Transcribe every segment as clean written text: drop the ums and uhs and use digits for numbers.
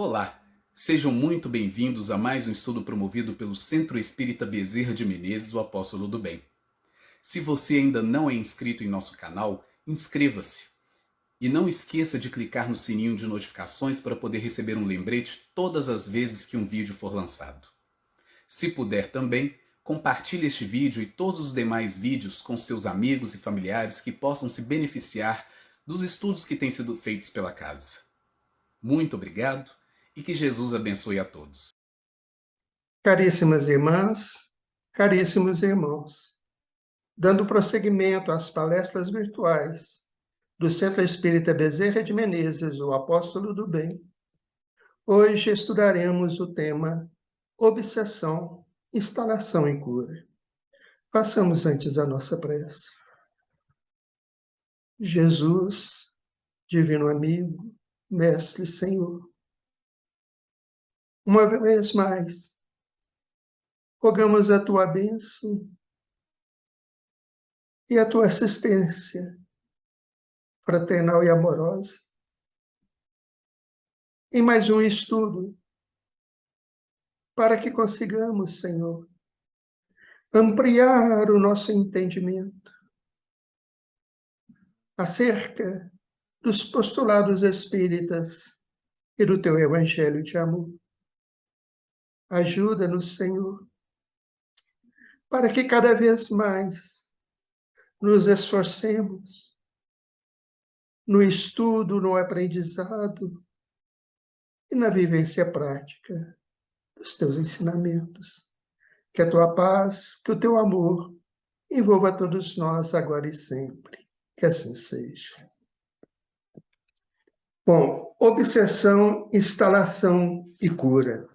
Olá, sejam muito bem-vindos a mais um estudo promovido pelo Centro Espírita Bezerra de Menezes, o Apóstolo do Bem. Se você ainda não é inscrito em nosso canal, inscreva-se. E não esqueça de clicar no sininho de notificações para poder receber um lembrete todas as vezes que um vídeo for lançado. Se puder também, compartilhe este vídeo e todos os demais vídeos com seus amigos e familiares que possam se beneficiar dos estudos que têm sido feitos pela casa. Muito obrigado e que Jesus abençoe a todos. Caríssimas irmãs, caríssimos irmãos, dando prosseguimento às palestras virtuais do Centro Espírita Bezerra de Menezes, o Apóstolo do Bem, hoje estudaremos o tema Obsessão, Instalação e Cura. Façamos antes a nossa prece. Jesus, Divino Amigo, Mestre Senhor, uma vez mais, rogamos a tua bênção e a tua assistência fraternal e amorosa em mais um estudo, para que consigamos, Senhor, ampliar o nosso entendimento acerca dos postulados espíritas e do teu evangelho de amor. Ajuda-nos, Senhor, para que cada vez mais nos esforcemos no estudo, no aprendizado e na vivência prática dos teus ensinamentos. Que a tua paz, que o teu amor envolva todos nós agora e sempre. Que assim seja. Bom, obsessão, instalação e cura.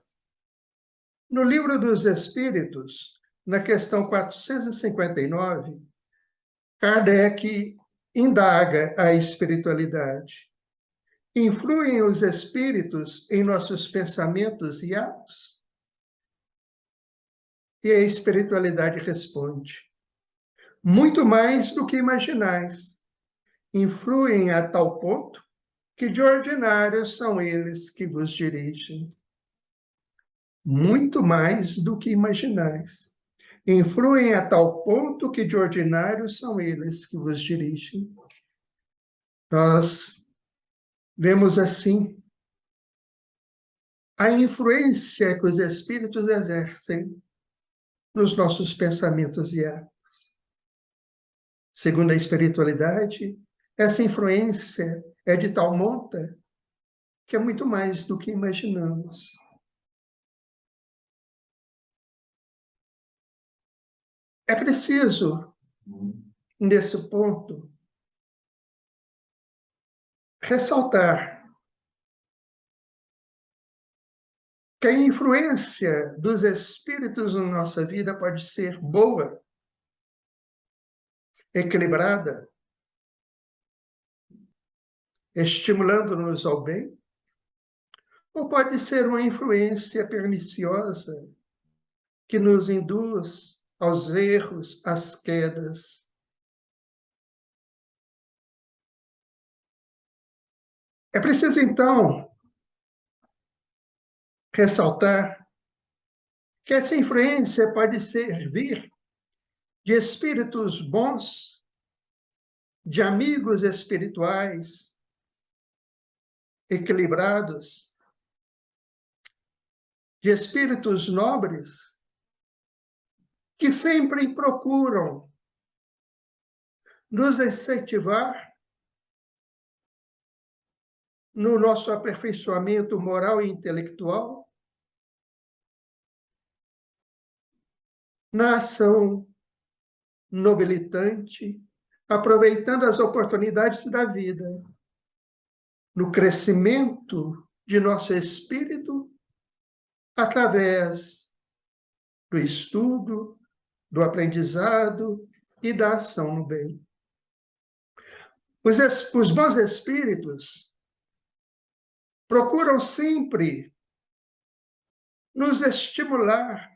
No Livro dos Espíritos, na questão 459, Kardec indaga a espiritualidade. Influem os espíritos em nossos pensamentos e atos? E a espiritualidade responde: muito mais do que imaginais. Influem a tal ponto que de ordinário são eles que vos dirigem. Muito mais do que imaginais. Influem a tal ponto que de ordinário são eles que vos dirigem. Nós vemos assim a influência que os espíritos exercem nos nossos pensamentos e atos. Segundo a espiritualidade, essa influência é de tal monta que é muito mais do que imaginamos. É preciso, nesse ponto, ressaltar que a influência dos espíritos na nossa vida pode ser boa, equilibrada, estimulando-nos ao bem, ou pode ser uma influência perniciosa que nos induz aos erros, às quedas. É preciso, então, ressaltar que essa influência pode servir de espíritos bons, de amigos espirituais, equilibrados, de espíritos nobres, que sempre procuram nos incentivar no nosso aperfeiçoamento moral e intelectual, na ação nobilitante, aproveitando as oportunidades da vida, no crescimento de nosso espírito, através do estudo, do aprendizado e da ação no bem. Os bons espíritos procuram sempre nos estimular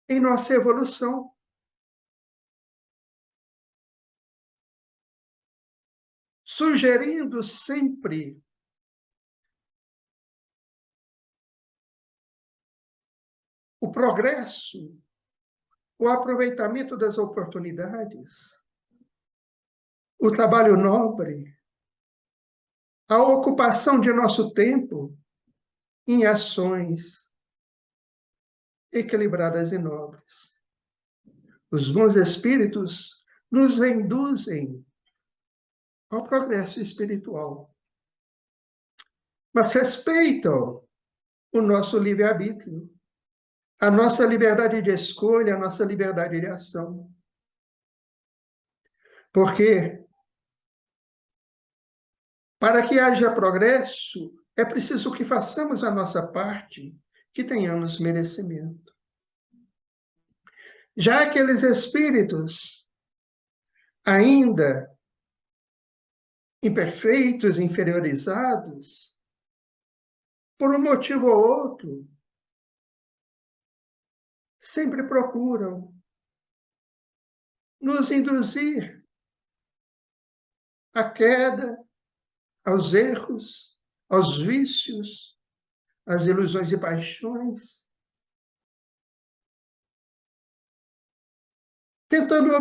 em nossa evolução. Sugerindo sempre o progresso, o aproveitamento das oportunidades, o trabalho nobre, a ocupação de nosso tempo em ações equilibradas e nobres. Os bons espíritos nos induzem ao progresso espiritual, mas respeitam o nosso livre-arbítrio, a nossa liberdade de escolha, a nossa liberdade de ação. Porque, para que haja progresso, é preciso que façamos a nossa parte, que tenhamos merecimento. Já aqueles espíritos ainda imperfeitos, inferiorizados, por um motivo ou outro, sempre procuram nos induzir à queda, aos erros, aos vícios, às ilusões e paixões, tentando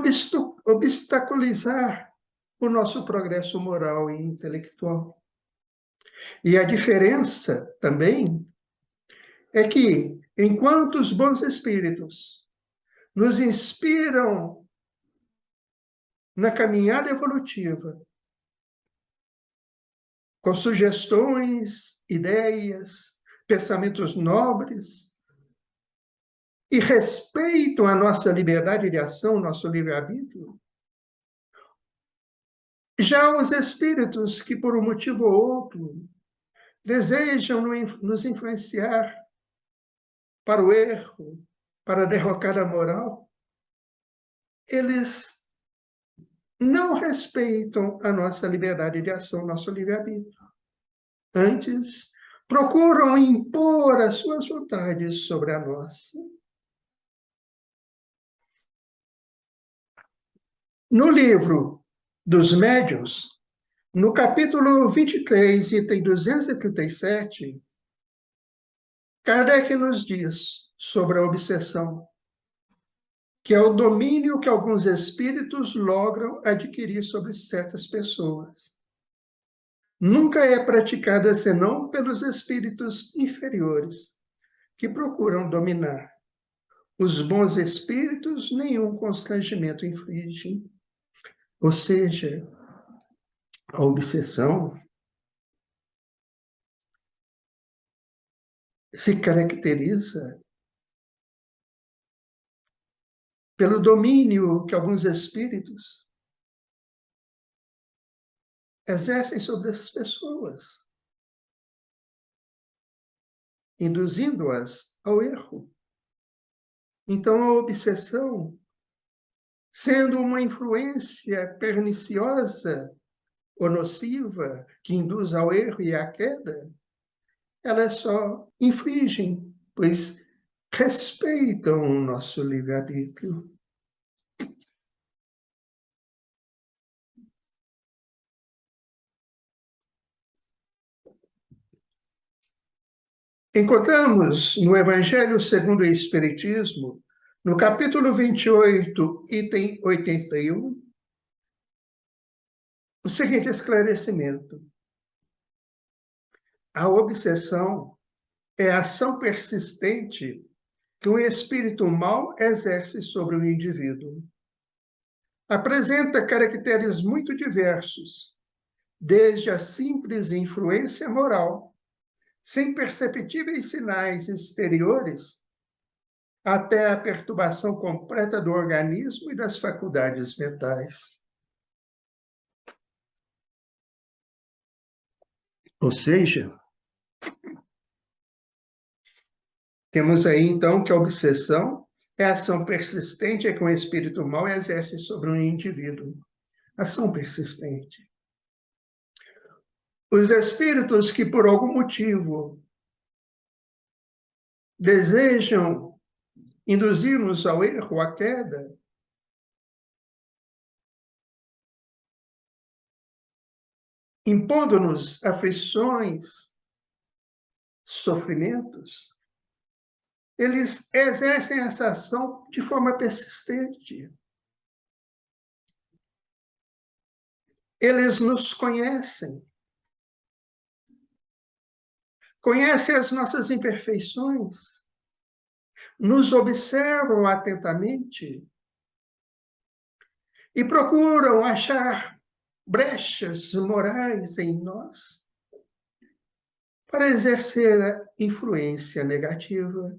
obstaculizar o nosso progresso moral e intelectual. E a diferença também é que, enquanto os bons espíritos nos inspiram na caminhada evolutiva, com sugestões, ideias, pensamentos nobres, e respeitam a nossa liberdade de ação, nosso livre-arbítrio, já os espíritos que, por um motivo ou outro, desejam nos influenciar para o erro, para a derrocada moral, eles não respeitam a nossa liberdade de ação, nosso livre-arbítrio. Antes, procuram impor as suas vontades sobre a nossa. No livro dos Médiuns, no capítulo 23, item 237, Kardec nos diz sobre a obsessão, que é o domínio que alguns espíritos logram adquirir sobre certas pessoas. Nunca é praticada senão pelos espíritos inferiores, que procuram dominar. Os bons espíritos nenhum constrangimento infligem. Ou seja, a obsessão se caracteriza pelo domínio que alguns espíritos exercem sobre as pessoas, induzindo-as ao erro. Então, a obsessão, sendo uma influência perniciosa ou nociva, que induz ao erro e à queda, elas só infligem, pois respeitam o nosso livre-arbítrio. Encontramos no Evangelho segundo o Espiritismo, no capítulo 28, item 81, o seguinte esclarecimento. A obsessão é a ação persistente que um espírito mau exerce sobre o indivíduo. Apresenta caracteres muito diversos, desde a simples influência moral, sem perceptíveis sinais exteriores, até a perturbação completa do organismo e das faculdades mentais. Ou seja, temos aí, então, que a obsessão é a ação persistente que um espírito mau exerce sobre um indivíduo. Ação persistente. Os espíritos que, por algum motivo, desejam induzir-nos ao erro, à queda, impondo-nos aflições, sofrimentos, eles exercem essa ação de forma persistente. Eles nos conhecem, conhecem as nossas imperfeições, nos observam atentamente e procuram achar brechas morais em nós para exercer a influência negativa.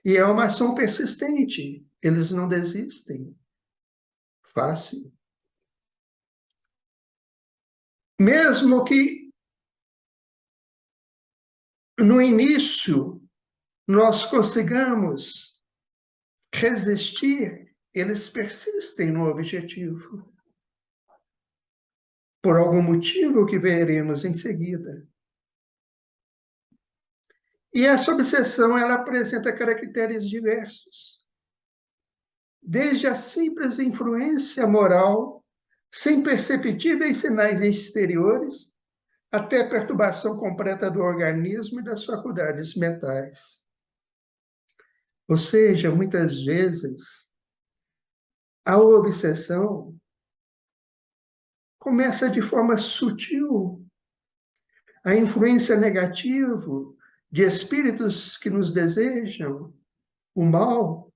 E é uma ação persistente, eles não desistem fácil. Mesmo que no início nós consigamos resistir, eles persistem no objetivo, por algum motivo que veremos em seguida. E essa obsessão, ela apresenta caracteres diversos, desde a simples influência moral, sem perceptíveis sinais exteriores, até a perturbação completa do organismo e das faculdades mentais. Ou seja, muitas vezes, a obsessão começa de forma sutil. A influência negativa de espíritos que nos desejam o mal,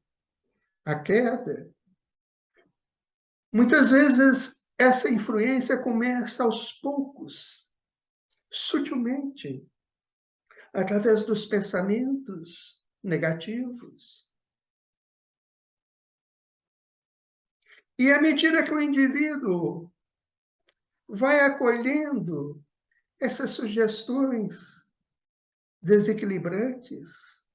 a queda. Muitas vezes, essa influência começa aos poucos, sutilmente, através dos pensamentos negativos. E à medida que o indivíduo vai acolhendo essas sugestões desequilibrantes,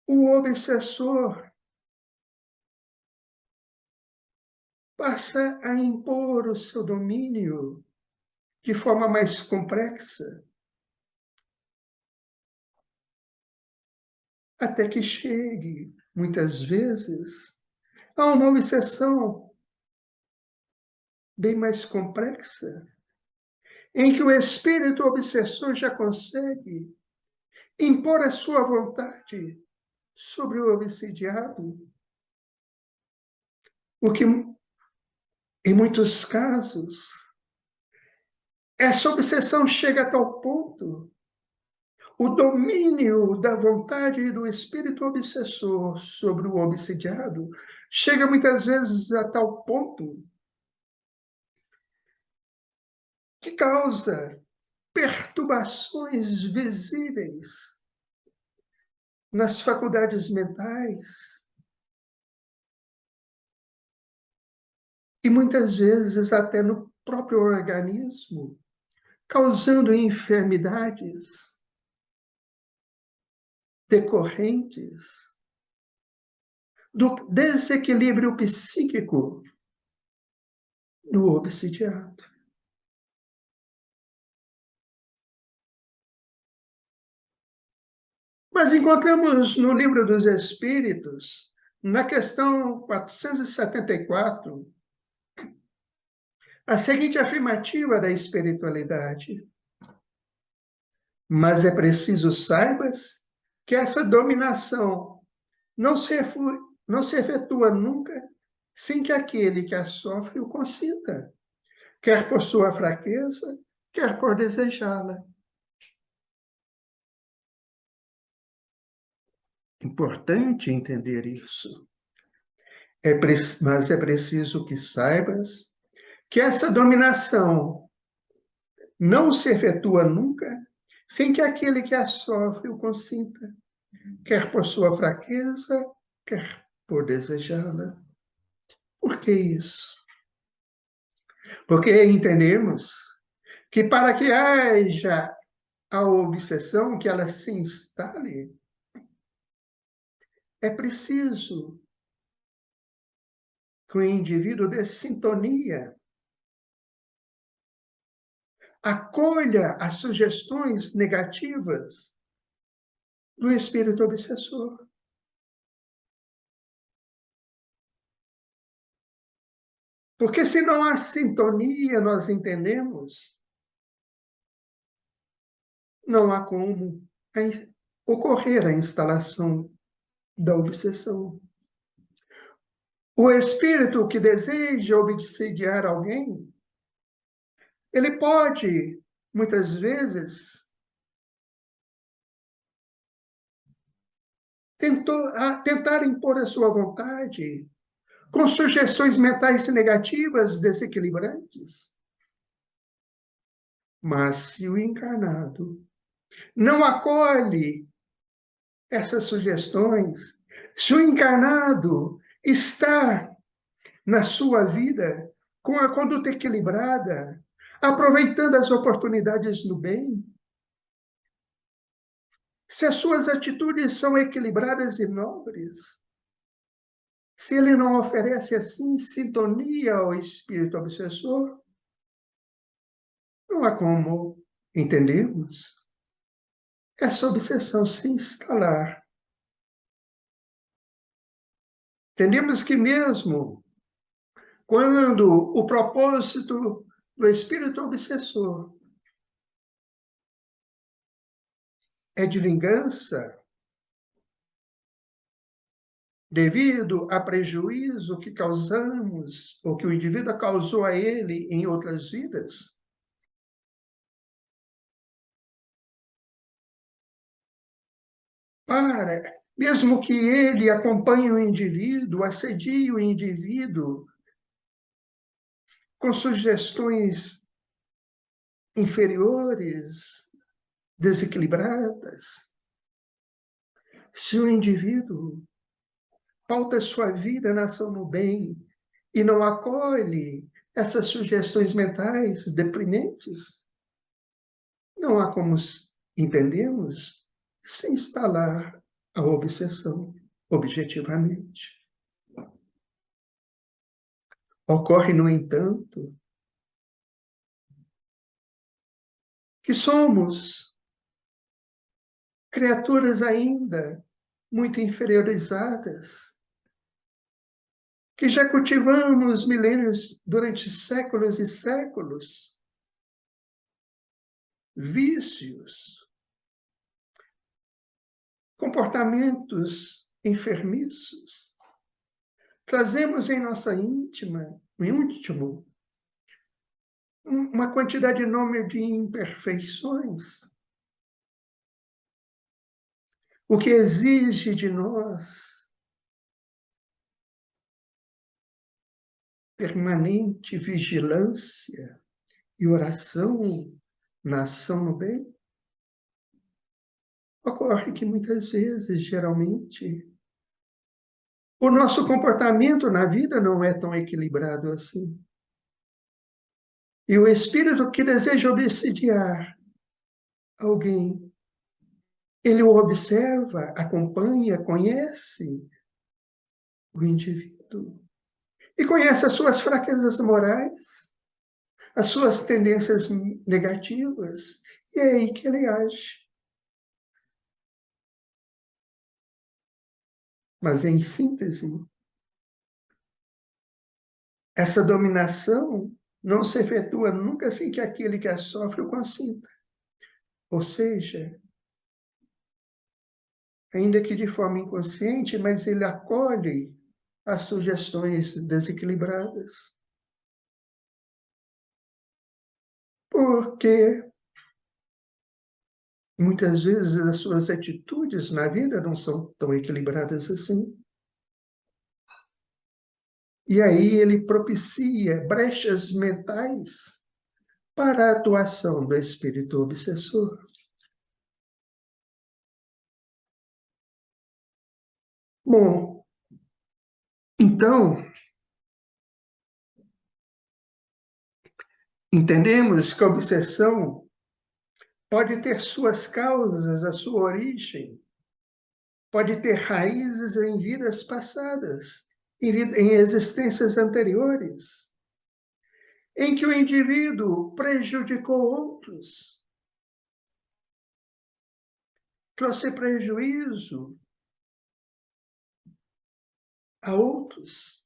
o obsessor passa a impor o seu domínio de forma mais complexa, até que chegue, muitas vezes, a uma obsessão bem mais complexa, em que o espírito obsessor já consegue impor a sua vontade sobre o obsidiado, o que, em muitos casos, essa obsessão chega a tal ponto, o domínio da vontade do espírito obsessor sobre o obsidiado chega muitas vezes a tal ponto que causa perturbações visíveis nas faculdades mentais e muitas vezes até no próprio organismo, causando enfermidades decorrentes do desequilíbrio psíquico do obsidiado. Mas encontramos no Livro dos Espíritos, na questão 474, a seguinte afirmativa da espiritualidade: mas é preciso saibas que essa dominação não se efetua nunca sem que aquele que a sofre o consinta, quer por sua fraqueza, quer por desejá-la. Importante entender isso. Mas é preciso que saibas que essa dominação não se efetua nunca sem que aquele que a sofre o consinta, quer por sua fraqueza, quer por desejá-la. Por que isso? Porque entendemos que para que haja a obsessão, que ela se instale, é preciso que o indivíduo dê sintonia, acolha as sugestões negativas do espírito obsessor. Porque se não há sintonia, nós entendemos, não há como ocorrer a instalação da obsessão. O espírito que deseja obsidiar alguém, ele pode, muitas vezes, tentar impor a sua vontade com sugestões mentais negativas, desequilibrantes. Mas se o encarnado não acolhe essas sugestões, se o encarnado está na sua vida com a conduta equilibrada, aproveitando as oportunidades no bem, se as suas atitudes são equilibradas e nobres, se ele não oferece assim sintonia ao espírito obsessor, não há como entendermos essa obsessão se instalar. Entendemos que mesmo quando o propósito do espírito obsessor é de vingança, devido a prejuízo que causamos, ou que o indivíduo causou a ele em outras vidas, mesmo que ele acompanhe o indivíduo, assedie o indivíduo com sugestões inferiores, desequilibradas, se o indivíduo pauta sua vida na ação no bem e não acolhe essas sugestões mentais deprimentes, não há como entendermos se instalar a obsessão objetivamente. Ocorre, no entanto, que somos criaturas ainda muito inferiorizadas, que já cultivamos milênios durante séculos e séculos, vícios, comportamentos enfermiços. Trazemos em nossa íntimo, uma quantidade enorme de imperfeições, o que exige de nós permanente vigilância e oração na ação no bem. Ocorre que muitas vezes, geralmente, o nosso comportamento na vida não é tão equilibrado assim. E o espírito que deseja obsidiar alguém, ele o observa, acompanha, conhece o indivíduo. E conhece as suas fraquezas morais, as suas tendências negativas. E é aí que ele age. Mas, em síntese, essa dominação não se efetua nunca sem que aquele que a sofre o consinta. Ou seja, ainda que de forma inconsciente, mas ele acolhe as sugestões desequilibradas. Porque muitas vezes as suas atitudes na vida não são tão equilibradas assim. E aí ele propicia brechas mentais para a atuação do espírito obsessor. Bom, então, entendemos que a obsessão pode ter suas causas, a sua origem, pode ter raízes em vidas passadas, em existências anteriores, em que o indivíduo prejudicou outros, trouxe prejuízo a outros.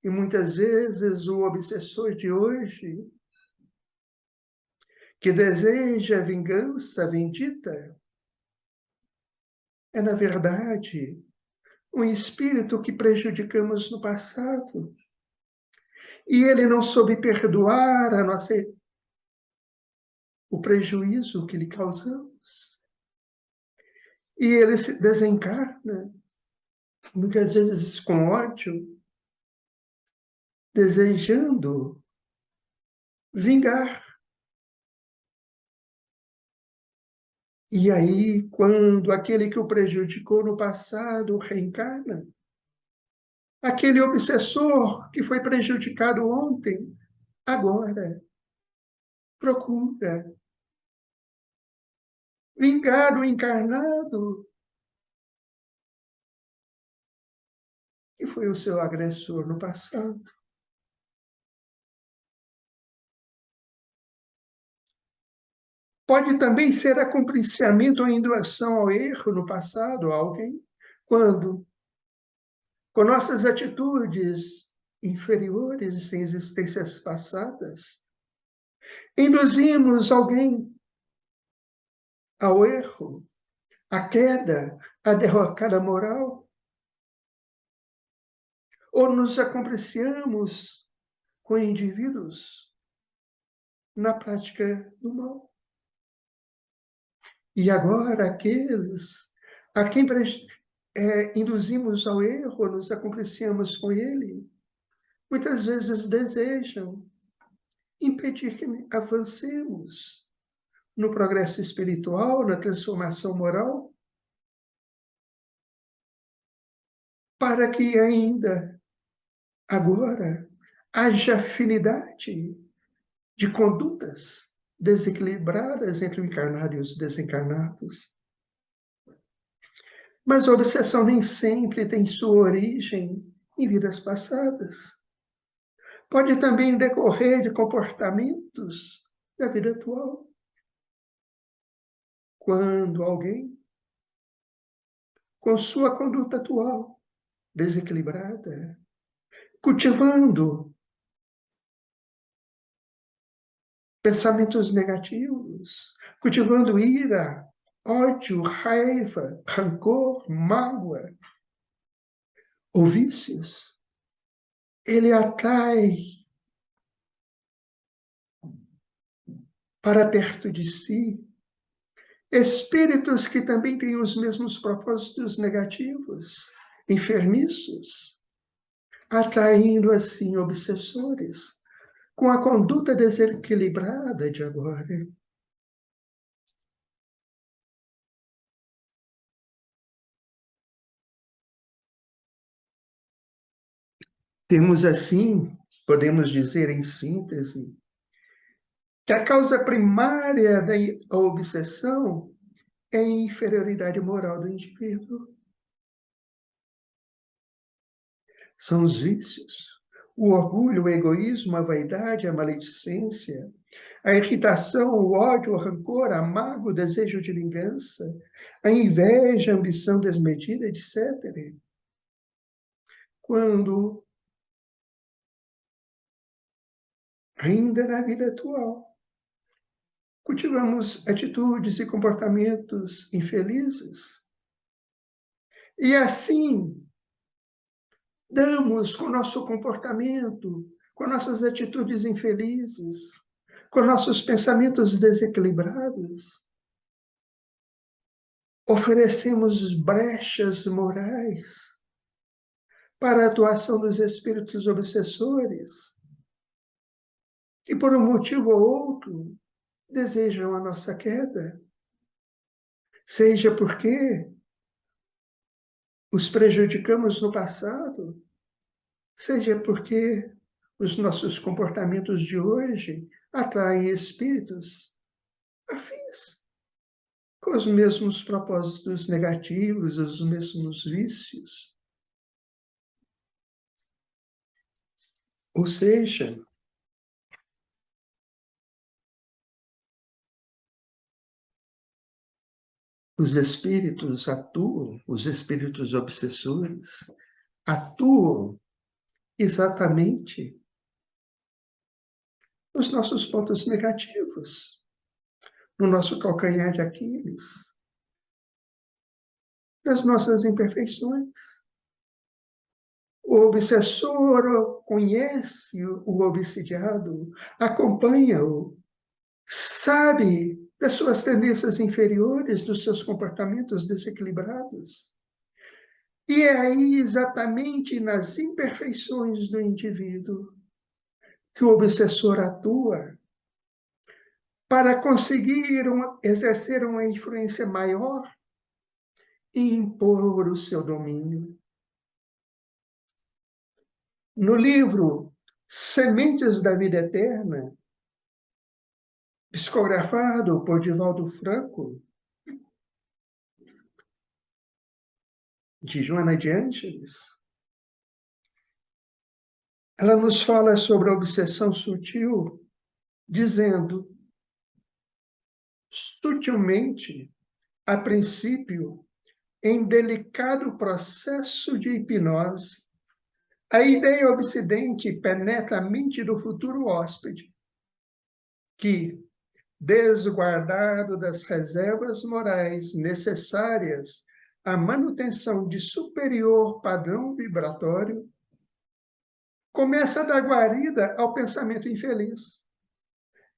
E muitas vezes o obsessor de hoje que deseja vingança bendita, é, na verdade, um espírito que prejudicamos no passado. E ele não soube perdoar o prejuízo que lhe causamos. E ele se desencarna, muitas vezes com ódio, desejando vingar. E aí, quando aquele que o prejudicou no passado reencarna, aquele obsessor que foi prejudicado ontem, agora procura vingar o encarnado que foi o seu agressor no passado. Pode também ser acompliciamento ou indução ao erro no passado, alguém, quando, com nossas atitudes inferiores em existências passadas, induzimos alguém ao erro, à queda, à derrocada moral, ou nos acompliciamos com indivíduos na prática do mal. E agora aqueles a quem induzimos ao erro, nos acompliciamos com ele, muitas vezes desejam impedir que avancemos no progresso espiritual, na transformação moral, para que ainda agora haja afinidade de condutas desequilibradas entre o encarnado e os desencarnados. Mas a obsessão nem sempre tem sua origem em vidas passadas. Pode também decorrer de comportamentos da vida atual. Quando alguém, com sua conduta atual desequilibrada, cultivando pensamentos negativos, cultivando ira, ódio, raiva, rancor, mágoa ou vícios, ele atrai para perto de si espíritos que também têm os mesmos propósitos negativos, enfermiços, atraindo assim obsessores com a conduta desequilibrada de agora. Temos assim, podemos dizer em síntese, que a causa primária da obsessão é a inferioridade moral do indivíduo. São os vícios, o orgulho, o egoísmo, a vaidade, a maledicência, a irritação, o ódio, o rancor, a mágoa, o desejo de vingança, a inveja, a ambição desmedida, etc. Quando, ainda na vida atual, cultivamos atitudes e comportamentos infelizes, e assim damos com o nosso comportamento, com nossas atitudes infelizes, com nossos pensamentos desequilibrados, oferecemos brechas morais para a atuação dos espíritos obsessores, que por um motivo ou outro desejam a nossa queda, seja porque os prejudicamos no passado, seja porque os nossos comportamentos de hoje atraem espíritos afins, com os mesmos propósitos negativos, os mesmos vícios. Ou seja, os espíritos atuam, os espíritos obsessores atuam exatamente nos nossos pontos negativos. no nosso calcanhar de Aquiles, das nossas imperfeições. O obsessor conhece o obsidiado, acompanha-o, sabe das suas tendências inferiores, dos seus comportamentos desequilibrados. E é aí, exatamente nas imperfeições do indivíduo, que o obsessor atua para conseguir exercer uma influência maior e impor o seu domínio. No livro Sementes da Vida Eterna, psicografado por Divaldo Franco, de Joana de Ângeles, ela nos fala sobre a obsessão sutil, dizendo: sutilmente, a princípio, em delicado processo de hipnose, a ideia obsidente penetra a mente do futuro hóspede, que, desguardado das reservas morais necessárias à manutenção de superior padrão vibratório, começa a dar guarida ao pensamento infeliz,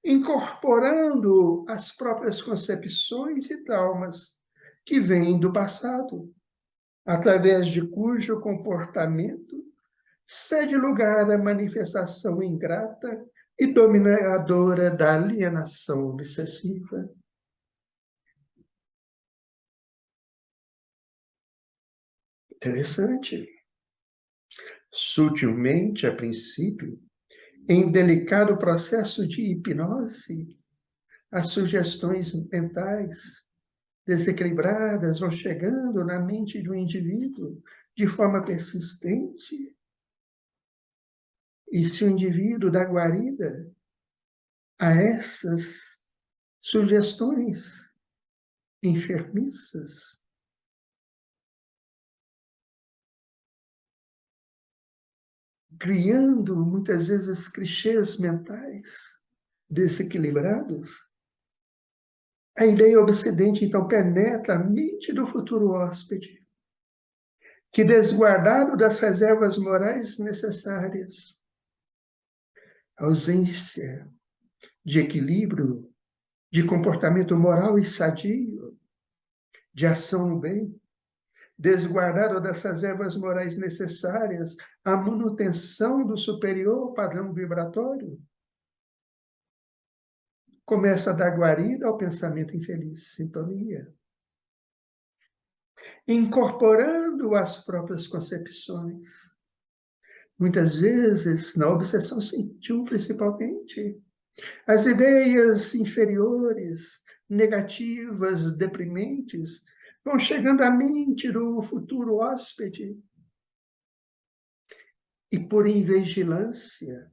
incorporando as próprias concepções e traumas que vêm do passado, através de cujo comportamento cede lugar à manifestação ingrata e dominadora da alienação obsessiva. Interessante. Sutilmente, a princípio, em delicado processo de hipnose, as sugestões mentais desequilibradas vão chegando na mente do indivíduo de forma persistente. E se o indivíduo dá guarida a essas sugestões enfermiças, criando muitas vezes clichês mentais desequilibrados, a ideia obsedente então penetra a mente do futuro hóspede, que, desguardado das reservas morais necessárias, ausência de equilíbrio, de comportamento moral e sadio, de ação no bem, desguardado das reservas morais necessárias à manutenção do superior padrão vibratório, começa a dar guarida ao pensamento infeliz, sintonia, incorporando as próprias concepções. Muitas vezes, na obsessão sutil principalmente, as ideias inferiores, negativas, deprimentes, vão chegando à mente do futuro hóspede. E por invigilância,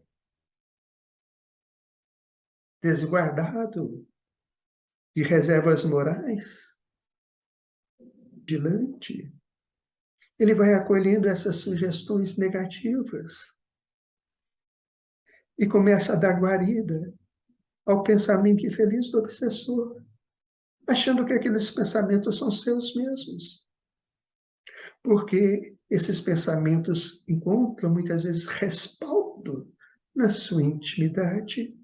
desguardado de reservas morais, vigilante, ele vai acolhendo essas sugestões negativas e começa a dar guarida ao pensamento infeliz do obsessor, achando que aqueles pensamentos são seus mesmos. Porque esses pensamentos encontram muitas vezes respaldo na sua intimidade.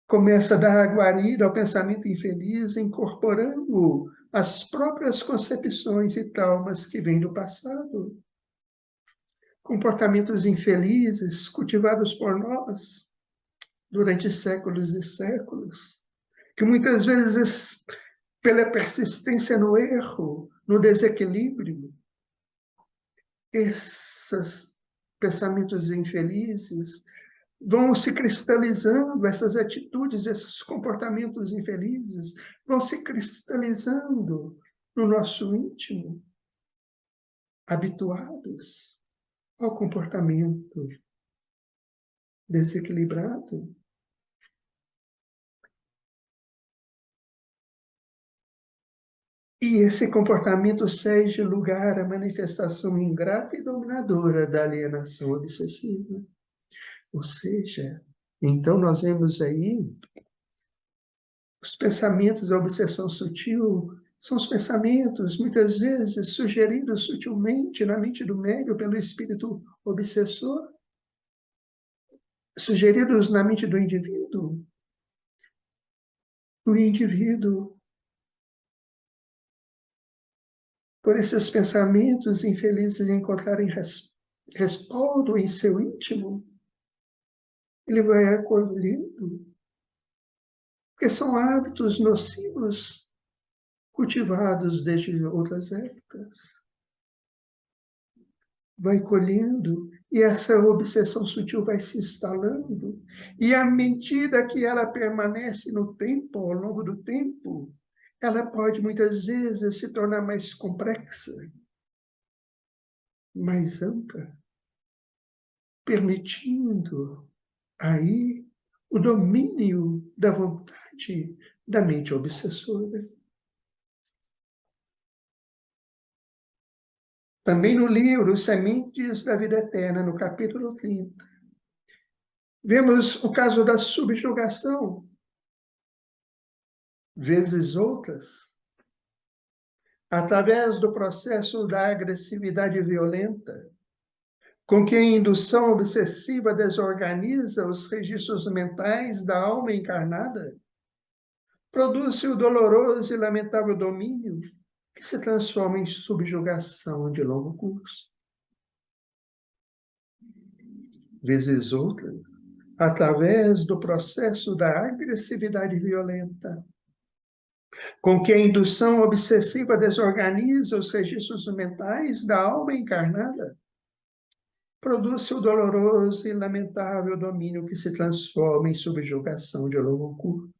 Começa a dar guarida ao pensamento infeliz, incorporando as próprias concepções e traumas que vêm do passado. Comportamentos infelizes cultivados por nós durante séculos e séculos, que muitas vezes, pela persistência no erro, no desequilíbrio, esses pensamentos infelizes vão se cristalizando, essas atitudes, esses comportamentos infelizes vão se cristalizando no nosso íntimo, habituados ao comportamento desequilibrado. E esse comportamento cede lugar à manifestação ingrata e dominadora da alienação obsessiva. Ou seja, Então, nós vemos aí os pensamentos da obsessão sutil, são os pensamentos, muitas vezes, sugeridos sutilmente na mente do médium pelo espírito obsessor, sugeridos na mente do indivíduo. O indivíduo, por esses pensamentos infelizes encontrarem respaldo em seu íntimo, ele vai acolhendo, porque são hábitos nocivos cultivados desde outras épocas. Vai colhendo e essa obsessão sutil vai se instalando. E à medida que ela permanece no tempo, ao longo do tempo, ela pode muitas vezes se tornar mais complexa, mais ampla, permitindo aí o domínio da vontade da mente obsessora. Também no livro Sementes da Vida Eterna, no capítulo 30, vemos o caso da subjugação, vezes outras, através do processo da agressividade violenta, com que a indução obsessiva desorganiza os registros mentais da alma encarnada, produz o doloroso e lamentável domínio que se transforma em subjugação de longo curso. Vezes outras, através do processo da agressividade violenta, com que a indução obsessiva desorganiza os registros mentais da alma encarnada, produz o doloroso e lamentável domínio que se transforma em subjugação de longo curso.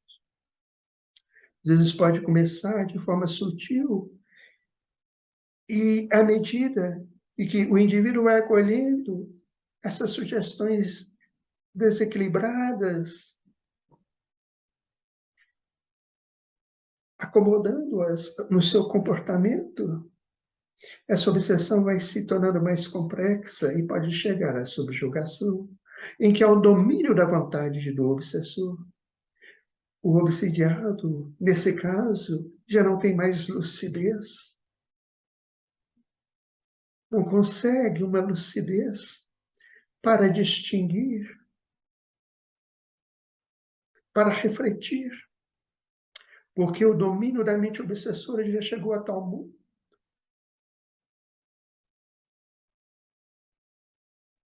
Às vezes pode começar de forma sutil, e à medida em que o indivíduo vai acolhendo essas sugestões desequilibradas, acomodando-as no seu comportamento, essa obsessão vai se tornando mais complexa e pode chegar à subjugação, em que há o domínio da vontade do obsessor. O obsidiado, nesse caso, já não tem mais lucidez, não consegue uma lucidez para distinguir, para refletir, porque o domínio da mente obsessora já chegou a tal ponto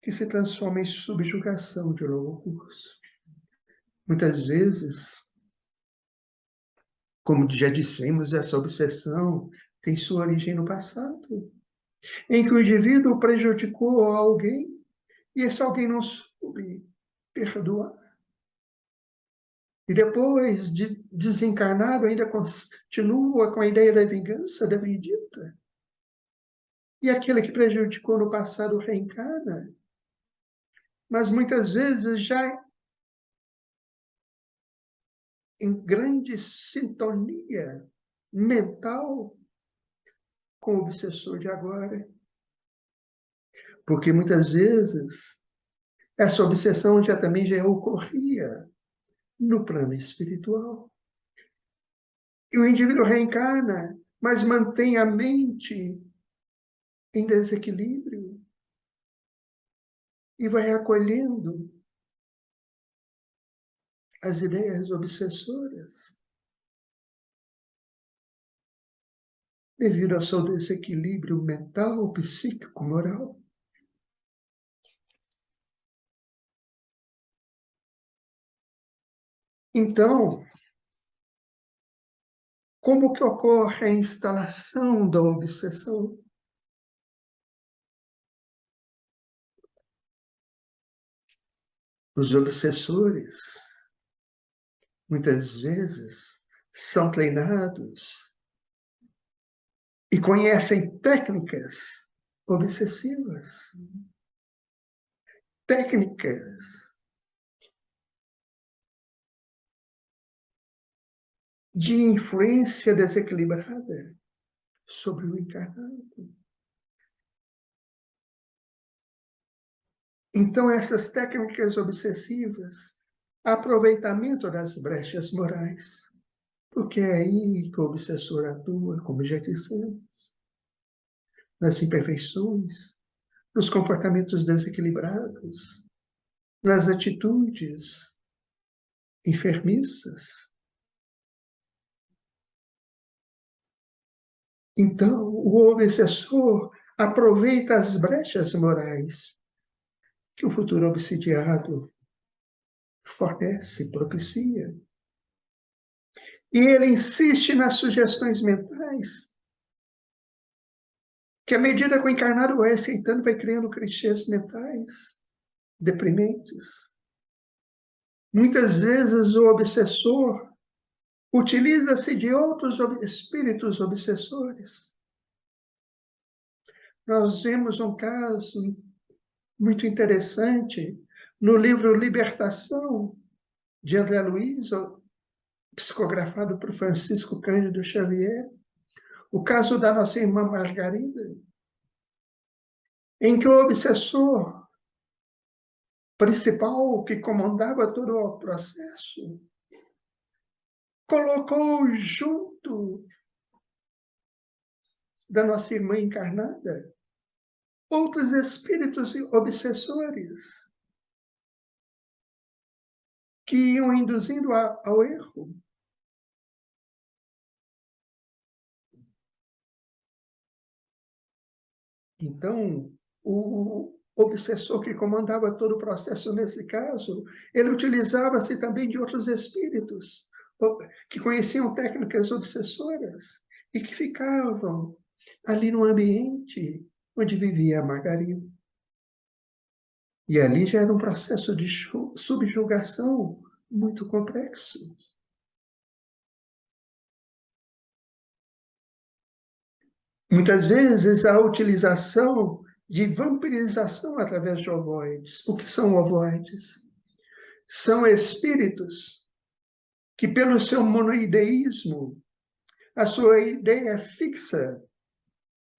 que se transforma em subjugação de longo curso. Muitas vezes, como já dissemos, essa obsessão tem sua origem no passado, em que o indivíduo prejudicou alguém e esse alguém não soube perdoar. E depois de desencarnado, ainda continua com a ideia da vingança, da vendetta. E aquele que prejudicou no passado reencarna, mas muitas vezes já em grande sintonia mental com o obsessor de agora. Porque muitas vezes essa obsessão também já ocorria no plano espiritual. E o indivíduo reencarna, mas mantém a mente em desequilíbrio e vai acolhendo as ideias obsessoras devido ao seu desequilíbrio mental, psíquico, moral. Então, como que ocorre a instalação da obsessão? Os obsessores, muitas vezes, são treinados e conhecem técnicas obsessivas, técnicas de influência desequilibrada sobre o encarnado. Então, essas técnicas obsessivas aproveitamento das brechas morais, porque é aí que o obsessor atua, como já dissemos, nas imperfeições, nos comportamentos desequilibrados, nas atitudes enfermiças. Então, o obsessor aproveita as brechas morais que o futuro obsidiado fornece, propicia. E ele insiste nas sugestões mentais, que à medida que o encarnado vai aceitando, vai criando clichês mentais deprimentes. Muitas vezes o obsessor utiliza-se de outros espíritos obsessores. Nós vemos um caso muito interessante no livro Libertação, de André Luiz, psicografado por Francisco Cândido Xavier, o caso da nossa irmã Margarida, em que o obsessor principal que comandava todo o processo colocou junto da nossa irmã encarnada outros espíritos obsessores que iam induzindo ao erro. Então, o obsessor que comandava todo o processo nesse caso, ele utilizava-se também de outros espíritos que conheciam técnicas obsessoras e que ficavam ali no ambiente onde vivia a Margarida. E ali já era um processo de subjugação muito complexo. Muitas vezes a utilização de vampirização através de ovoides. O que são ovoides? São espíritos que, pelo seu monoideísmo, a sua ideia é fixa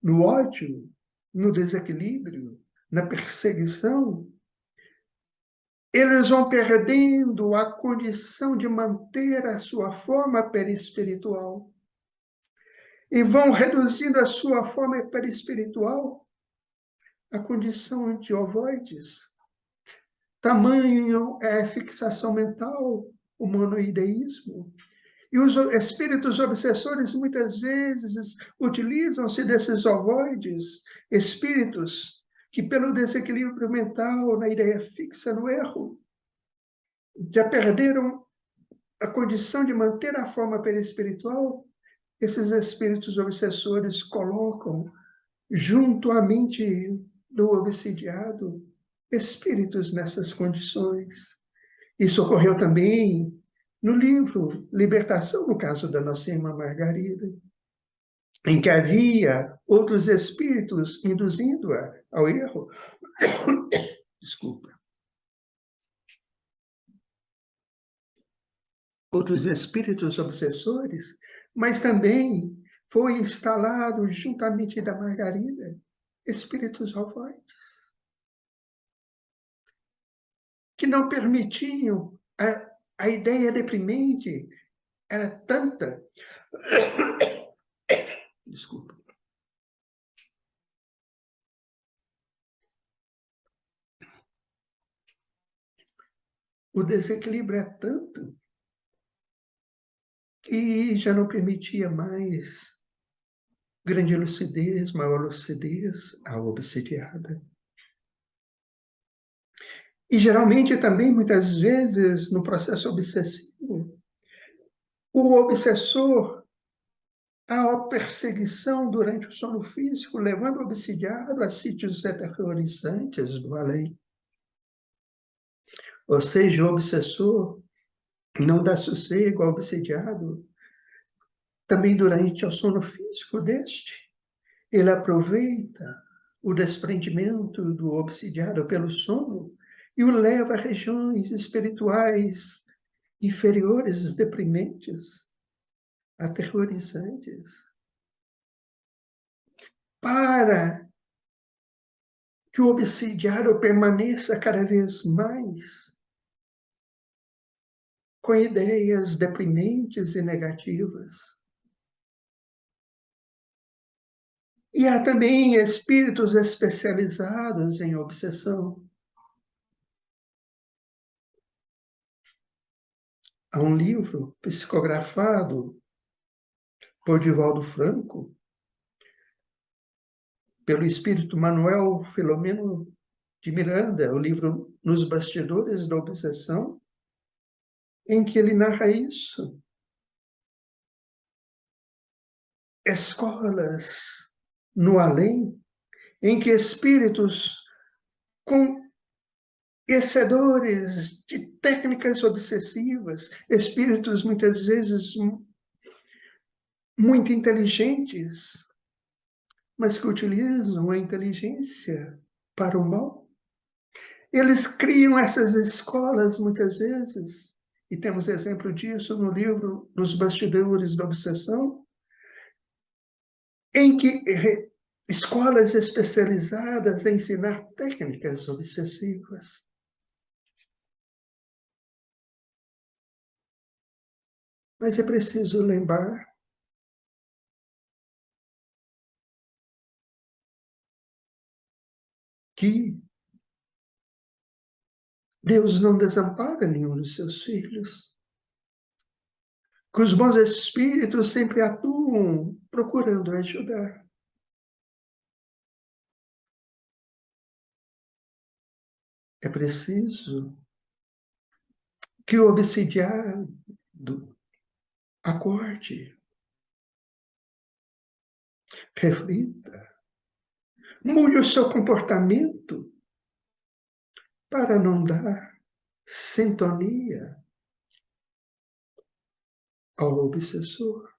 no ódio, no desequilíbrio, na perseguição, eles vão perdendo a condição de manter a sua forma perispiritual e vão reduzindo a sua forma perispiritual à condição de ovoides. Tamanho é fixação mental, o monoideísmo. E os espíritos obsessores muitas vezes utilizam-se desses ovoides, espíritos que, pelo desequilíbrio mental, na ideia fixa, no erro, já perderam a condição de manter a forma perispiritual. Esses espíritos obsessores colocam junto à mente do obsidiado espíritos nessas condições. Isso ocorreu também no livro Libertação, no caso da nossa irmã Margarida, em que havia outros espíritos induzindo-a ao erro. Desculpa. Outros espíritos obsessores, mas também foi instalado juntamente da Margarida espíritos ovoides, que não permitiam a ideia deprimente, era tanta. Desculpa. O desequilíbrio é tanto que já não permitia mais grande lucidez, maior lucidez à obsidiada. E geralmente também, muitas vezes, no processo obsessivo, o obsessor, a perseguição durante o sono físico, levando o obsidiado a sítios aterrorizantes do além. Ou seja, o obsessor não dá sossego ao obsidiado também durante o sono físico deste. Ele aproveita o desprendimento do obsidiado pelo sono e o leva a regiões espirituais inferiores, deprimentes, aterrorizantes, para que o obsidiado permaneça cada vez mais com ideias deprimentes e negativas. E há também espíritos especializados em obsessão. Há um livro psicografado por Divaldo Franco, pelo espírito Manuel Filomeno de Miranda, o livro Nos Bastidores da Obsessão, em que ele narra isso. Escolas no além, em que espíritos conhecedores de técnicas obsessivas, espíritos muitas vezes muito inteligentes, mas que utilizam a inteligência para o mal. Eles criam essas escolas muitas vezes, e temos exemplo disso no livro Nos Bastidores da Obsessão, em que escolas especializadas em ensinar técnicas obsessivas. Mas é preciso lembrar que Deus não desampara nenhum dos seus filhos, que os bons espíritos sempre atuam procurando ajudar. É preciso que o obsidiado acorde, reflita, mude o seu comportamento para não dar sintonia ao obsessor.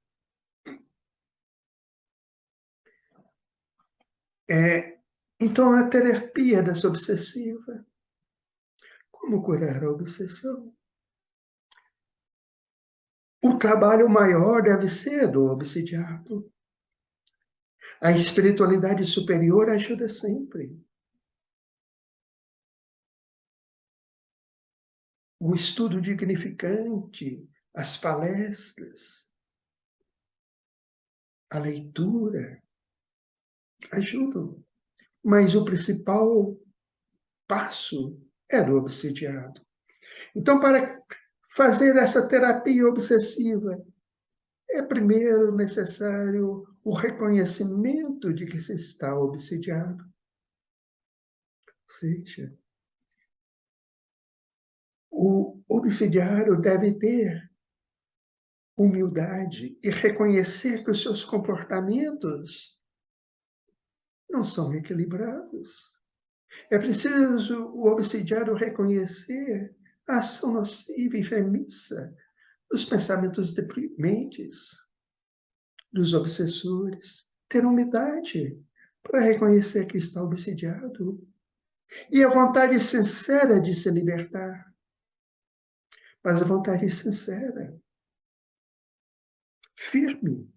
Então, a terapia desobsessiva. Como curar a obsessão? O trabalho maior deve ser do obsidiado. A espiritualidade superior ajuda sempre. O estudo dignificante, as palestras, a leitura ajudam. Mas o principal passo é do obsidiado. Então, para fazer essa terapia obsessiva, é primeiro necessário o reconhecimento de que se está obsidiado. Ou seja, o obsidiário deve ter humildade e reconhecer que os seus comportamentos não são equilibrados. É preciso o obsidiário reconhecer a ação nociva e enfermiça dos pensamentos deprimentes, dos obsessores, ter humildade para reconhecer que está obsidiado e a vontade sincera de se libertar. Mas a vontade sincera, firme.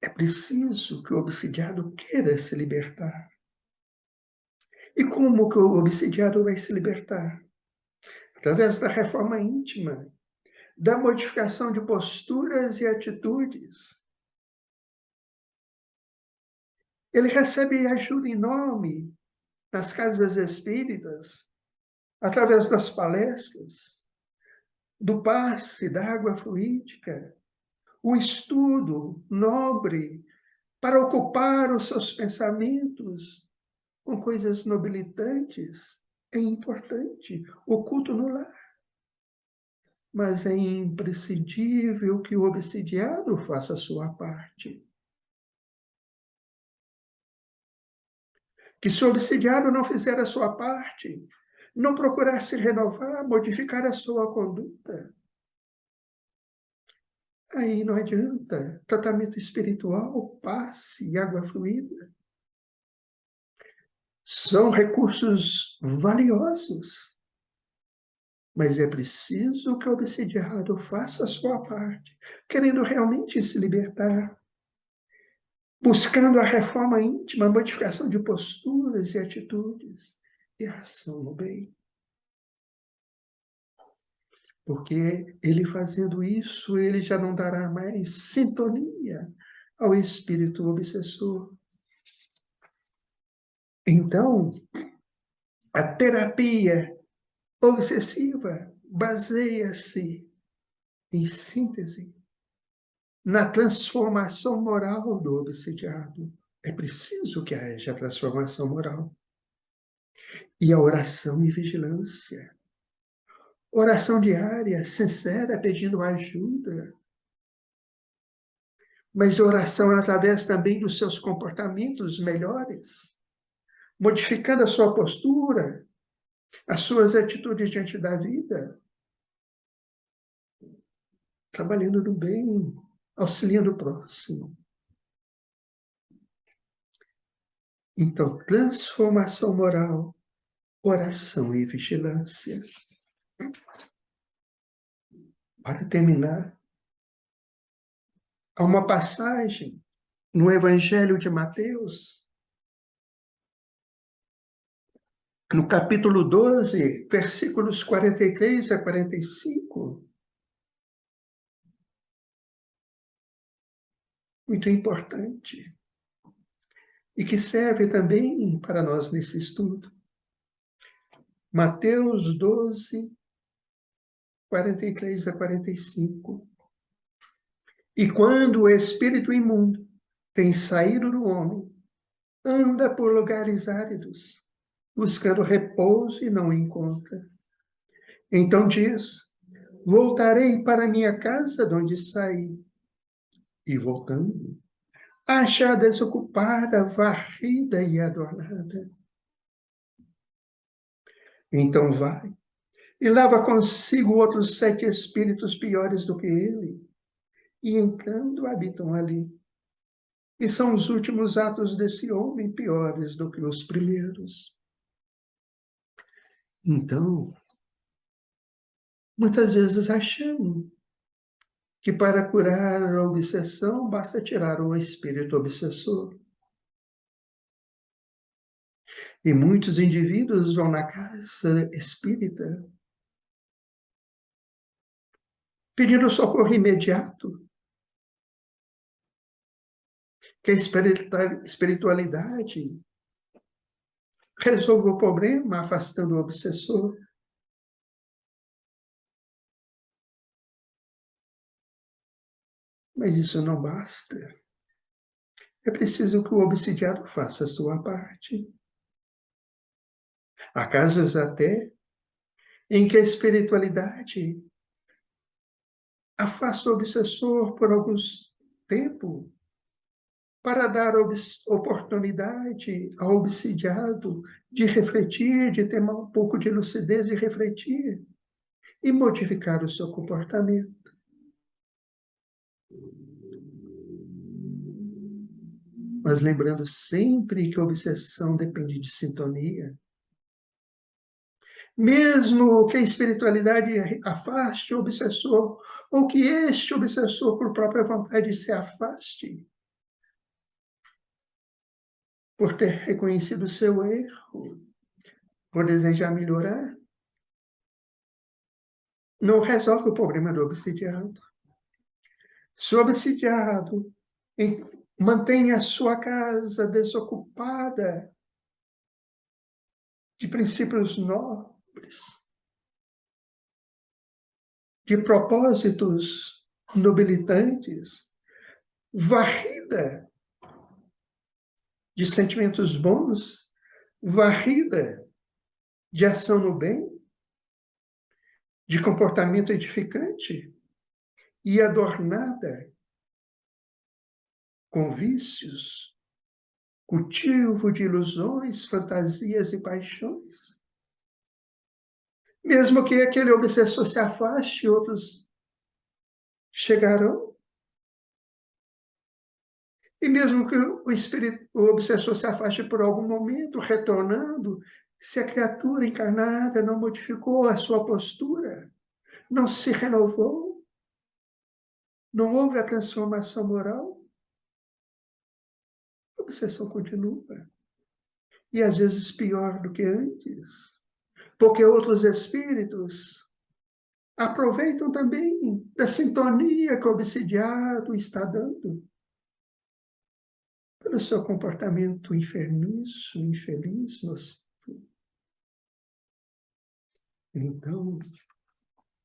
É preciso que o obsidiado queira se libertar. E como que o obsidiado vai se libertar? Através da reforma íntima, da modificação de posturas e atitudes. Ele recebe ajuda enorme nas casas espíritas, através das palestras, do passe da água fluídica, o estudo nobre para ocupar os seus pensamentos com coisas nobilitantes é importante, o culto no lar. Mas é imprescindível que o obsidiado faça a sua parte. Que se o obsidiado não fizer a sua parte, não procurar se renovar, modificar a sua conduta, aí não adianta. Tratamento espiritual, passe e água fluida são recursos valiosos, mas é preciso que o obsidiado faça a sua parte, querendo realmente se libertar, buscando a reforma íntima, a modificação de posturas e atitudes e a ação no bem. Porque ele fazendo isso, ele já não dará mais sintonia ao espírito obsessor. Então, a terapia obsessiva baseia-se, em síntese, na transformação moral do obsidiado. É preciso que haja transformação moral. E a oração e vigilância. Oração diária, sincera, pedindo ajuda. Mas oração através também dos seus comportamentos melhores, modificando a sua postura, as suas atitudes diante da vida, trabalhando no bem, auxiliando o próximo. Então, transformação moral, oração e vigilância. Para terminar, há uma passagem no Evangelho de Mateus, no capítulo 12, versículos 43 a 45, muito importante, e que serve também para nós nesse estudo. Mateus 12, 43 a 45. E quando o espírito imundo tem saído do homem, anda por lugares áridos, buscando repouso e não encontra. Então diz: voltarei para minha casa de onde saí. E voltando, acha desocupada, varrida e adornada. Então vai e leva consigo outros 7 espíritos piores do que ele, e entrando habitam ali. E são os últimos atos desse homem piores do que os primeiros. Então, muitas vezes achamos que para curar a obsessão basta tirar o espírito obsessor. E muitos indivíduos vão na casa espírita pedindo socorro imediato, que a espiritualidade resolva o problema afastando o obsessor. Mas isso não basta. É preciso que o obsidiado faça a sua parte. Há casos até em que a espiritualidade afasta o obsessor por alguns tempo para dar oportunidade ao obsidiado de refletir, de ter um pouco de lucidez e refletir e modificar o seu comportamento. Mas lembrando sempre que a obsessão depende de sintonia. Mesmo que a espiritualidade afaste o obsessor, ou que este obsessor, por própria vontade, se afaste, por ter reconhecido o seu erro, por desejar melhorar, não resolve o problema do obsidiado. Se o obsidiado mantém a sua casa desocupada de princípios nobres, de propósitos nobilitantes, varrida de sentimentos bons, varrida de ação no bem, de comportamento edificante e adornada com vícios, cultivo de ilusões, fantasias e paixões. Mesmo que aquele obsessor se afaste, outros chegarão. E mesmo que o obsessor se afaste por algum momento, retornando, se a criatura encarnada não modificou a sua postura, não se renovou, não houve a transformação moral, a obsessão continua. E às vezes pior do que antes, porque outros espíritos aproveitam também da sintonia que o obsidiado está dando pelo seu comportamento enfermiço, infeliz, nocivo. Então,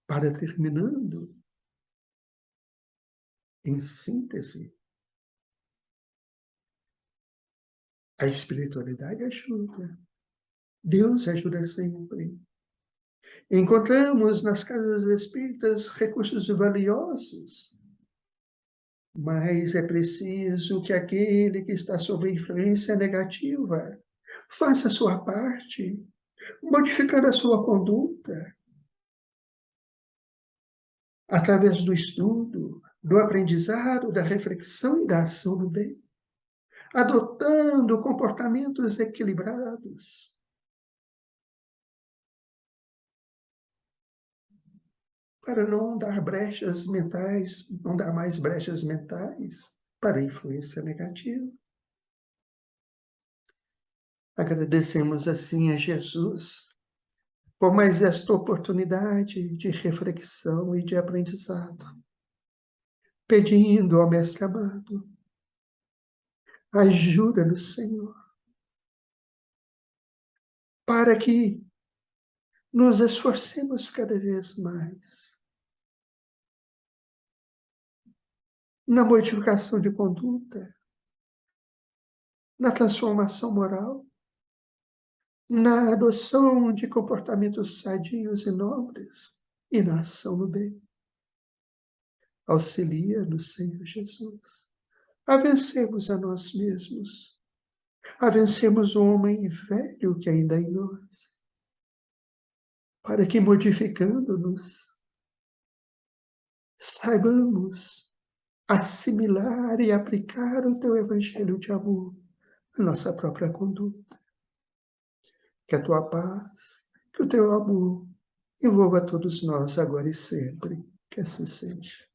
para terminando, em síntese, a espiritualidade ajuda. Deus ajuda sempre. Encontramos nas casas espíritas recursos valiosos, mas é preciso que aquele que está sob influência negativa faça a sua parte, modificando a sua conduta, através do estudo, do aprendizado, da reflexão e da ação do bem, adotando comportamentos equilibrados, para não dar brechas mentais, não dar mais brechas mentais para a influência negativa. Agradecemos assim a Jesus por mais esta oportunidade de reflexão e de aprendizado, pedindo ao Mestre amado, ajuda-nos, Senhor, para que nos esforcemos cada vez mais na modificação de conduta, na transformação moral, na adoção de comportamentos sadios e nobres e na ação do bem. Auxilia-nos, Senhor Jesus, a vencermos a nós mesmos, a vencermos o homem velho que ainda há em nós, para que, modificando-nos, saibamos assimilar e aplicar o teu evangelho de amor à nossa própria conduta. Que a tua paz, que o teu amor envolva todos nós agora e sempre. Que assim seja.